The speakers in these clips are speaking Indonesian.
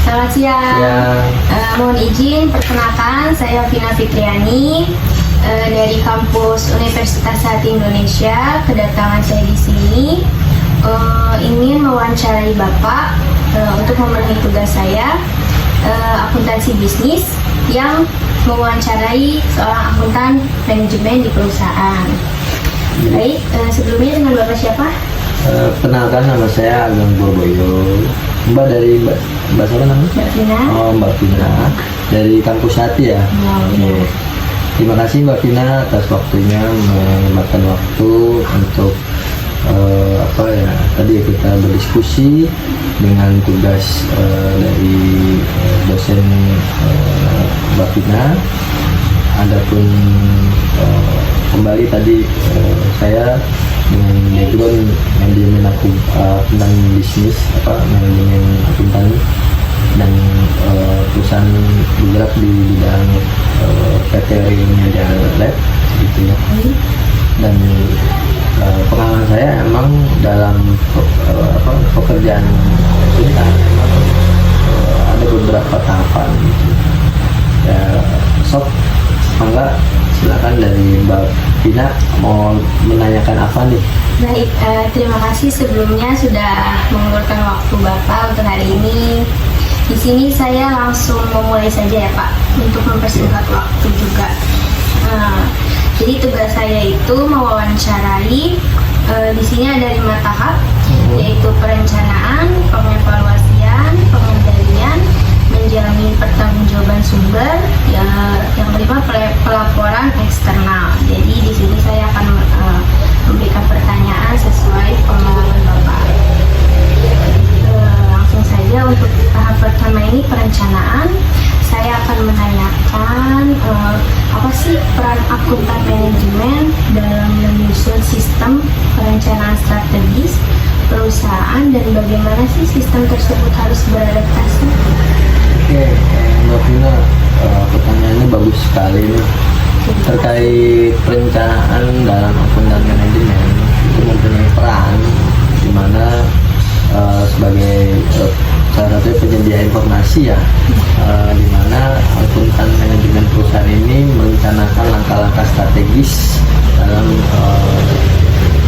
Selamat siang. Mohon izin perkenalkan, saya Vina Fitriani dari kampus Universitas Sati Indonesia. Kedatangan saya di sini ingin mewawancarai Bapak untuk memenuhi tugas saya, akuntansi bisnis yang mewawancarai seorang akuntan manajemen di perusahaan. Baik, sebelumnya dengan Bapak siapa? Kenalkan, nama saya Ageng Purboyo. Mbak dari Mbak siapa namanya? Mbak Vina. Oh, Mbak Vina dari kampus Sati ya. Iya. Terima kasih Mbak Vina atas waktunya, menyempatkan waktu untuk tadi kita berdiskusi dengan tugas dari dosen Mbak Vina. Adapun kembali tadi saya dengan background manajemen akuntan bisnis, manajemen akuntan, dan perusahaan bergerak di bidang catering media lab gitu ya. Dan pengalaman saya emang dalam pekerjaan kita memang ada beberapa tahapan gitu. Ya, mangga silakan dari Mbak Vina mau menanyakan apa nih? Baik, terima kasih sebelumnya sudah mengeluarkan waktu Bapak untuk hari ini. Di sini saya langsung memulai saja ya Pak, untuk mempersingkat waktu juga. Jadi tugas saya itu mewawancarai. Di sini ada 5 tahap, yaitu perencanaan, pengevaluasian, pengendalian, menjamin pertanggungjawaban sumber, yang kelima pelaporan eksternal. Jadi di sini saya akan memberikan pertanyaan sesuai pengalaman Bapak. Langsung saja untuk tahap pertama ini perencanaan. Saya akan menanyakan apa sih peran akuntan manajemen dalam menyusun sistem perencanaan strategis perusahaan dan bagaimana sih sistem tersebut harus beradaptasi? Oke, Mbak Vina, pertanyaannya bagus sekali nih. Terkait perencanaan dalam akuntan manajemen itu mempunyai peran di mana sebagai salah satu penyedia informasi ya, di mana akuntan manajemen perusahaan ini merencanakan langkah-langkah strategis dalam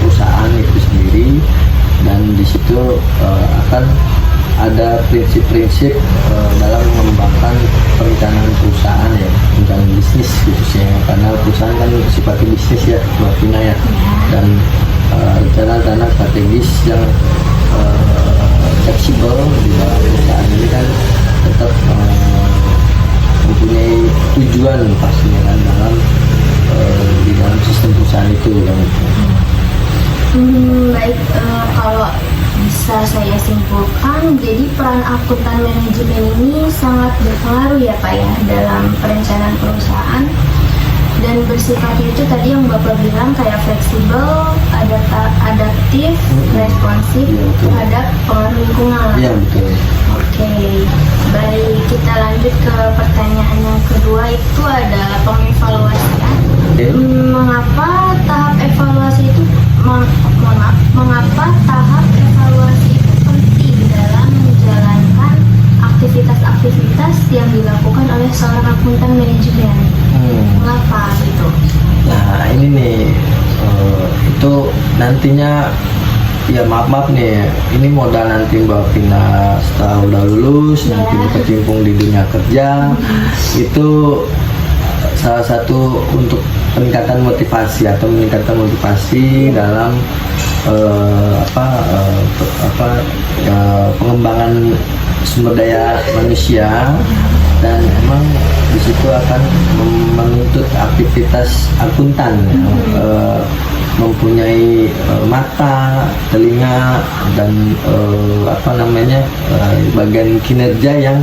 perusahaan itu sendiri, dan di situ akan ada prinsip-prinsip dalam mengembangkan perencanaan perusahaan ya, perencanaan bisnis khususnya, karena perusahaan kan sifatnya bisnis ya, Mbak Vina ya, dan rencana-rencana strategis yang fleksibel di dalam perusahaan ini kan tetap mempunyai tujuan pastinya kan di dalam sistem perusahaan itu kan. Baik, kalau bisa saya simpulkan, jadi peran akuntan manajemen ini sangat berpengaruh ya Pak ya dalam perencanaan perusahaan, dan bersifatnya itu tadi yang Bapak bilang kayak fleksibel, adaptif, responsif terhadap pengaruh lingkungan. Iya betul. Oke, baik, kita lanjut ke pertanyaan yang kedua, itu adalah pengevaluasian. Mengapa tahap evaluasi itu mengapa tahap evaluasi itu penting dalam menjalankan aktivitas-aktivitas yang dilakukan oleh seorang akuntan manajemen? Mengapa gitu? Nah ini nih, itu nantinya ya maaf nih, ini modal nanti Mbak Vina setelah udah lulus, nanti berkecimpung di dunia kerja, itu salah satu untuk peningkatan motivasi dalam pengembangan sumber daya manusia, dan emang di situ akan menuntut aktivitas akuntan mempunyai mata, telinga, dan bagian kinerja yang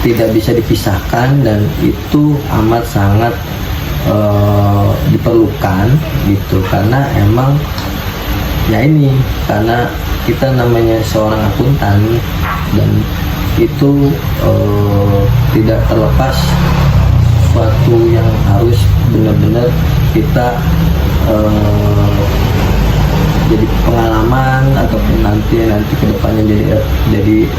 tidak bisa dipisahkan, dan itu amat sangat diperlukan gitu, karena emang ya ini, karena kita namanya seorang akuntan, dan itu tidak terlepas suatu yang harus benar-benar kita jadi pengalaman, ataupun nanti kedepannya jadi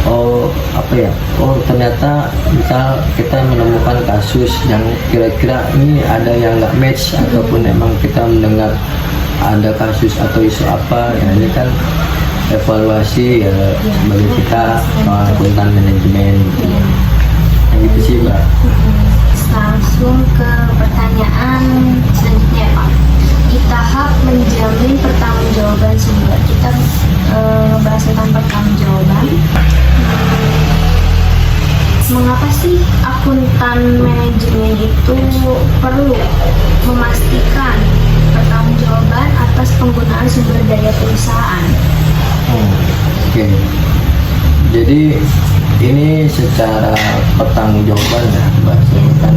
oh apa ya, oh ternyata misal kita menemukan kasus yang kira-kira ini ada yang nggak match, ataupun emang kita mendengar ada kasus atau isu apa ya, ini kan evaluasi ya bagi kita akuntan manajemen gitu. Yang gitu sih Mbak. Langsung ke pertanyaan selanjutnya ya, Pak. Di tahap menjamin pertanggungjawaban sumber, kita bahas tentang pertanggungjawaban. Mengapa sih akuntan manajemen itu perlu memastikan pertanggungjawaban atas penggunaan sumber daya perusahaan? Oke. Jadi ini secara pertanggungjawaban ya Mbak, kan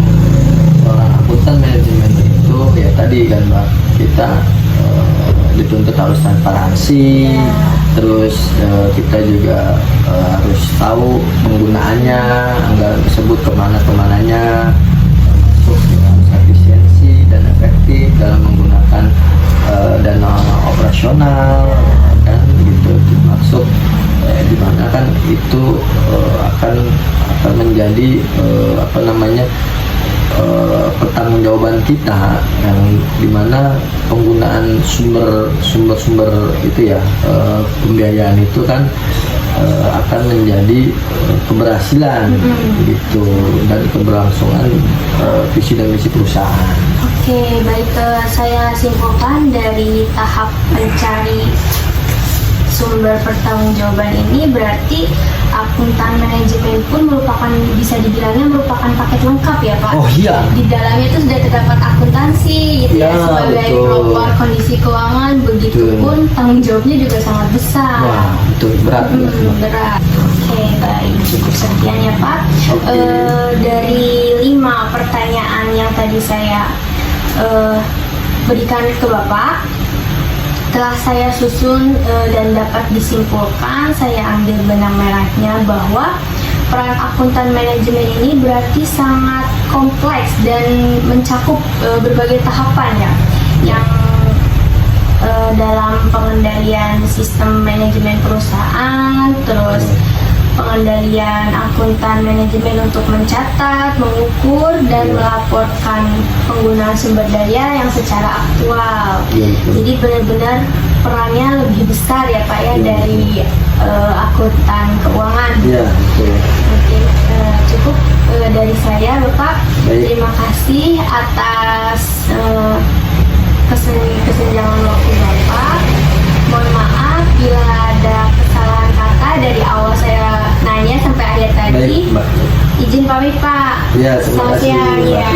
seorang akuntan manajemen itu ya tadi kan Mbak, kita dituntut harus transparansi, terus kita juga harus tahu penggunaannya, anggaran tersebut kemananya, termasuk dengan efisiensi dan efektif dalam menggunakan dana operasional, kan gitu, termasuk dimana kan itu akan menjadi pertanggungjawaban kita, yang dimana penggunaan sumber itu ya, pembiayaan itu kan akan menjadi keberhasilan gitu, dan keberlangsungan visi dan misi perusahaan. Oke, baik, saya simpulkan dari tahap mencari sumber pertanggungjawaban ini berarti akuntan manajemen pun bisa dibilangnya merupakan paket lengkap ya Pak. Oh iya. Di dalamnya itu sudah terdapat akuntansi gitu ya, sebagai pelopor kondisi keuangan, begitupun tanggung jawabnya juga sangat besar. Wah, betul, berat. Berat. Oke, baik, cukup sekian ya Pak. Dari 5 pertanyaan yang tadi saya berikan ke Bapak, telah saya susun dan dapat disimpulkan, saya ambil benang merahnya bahwa peran akuntan manajemen ini berarti sangat kompleks dan mencakup berbagai tahapan ya, yang dalam pengendalian sistem manajemen perusahaan, terus pengendalian akuntan manajemen untuk mencatat, mengukur, dan melaporkan penggunaan sumber daya yang secara aktual. Jadi benar-benar perannya lebih besar ya Pak ya dari akuntan keuangan. Iya, betul. Oke, cukup dari saya Bapak. Baik. Terima kasih atas kesenjangan waktu Bapak. Mohon maaf bila ada kesalahan kata dari awal saya nanya sampai akhir tadi. Baik, Mbak. Izin pamit Pak. Iya, terima Selamat kasih, siang. Mbak. Ya.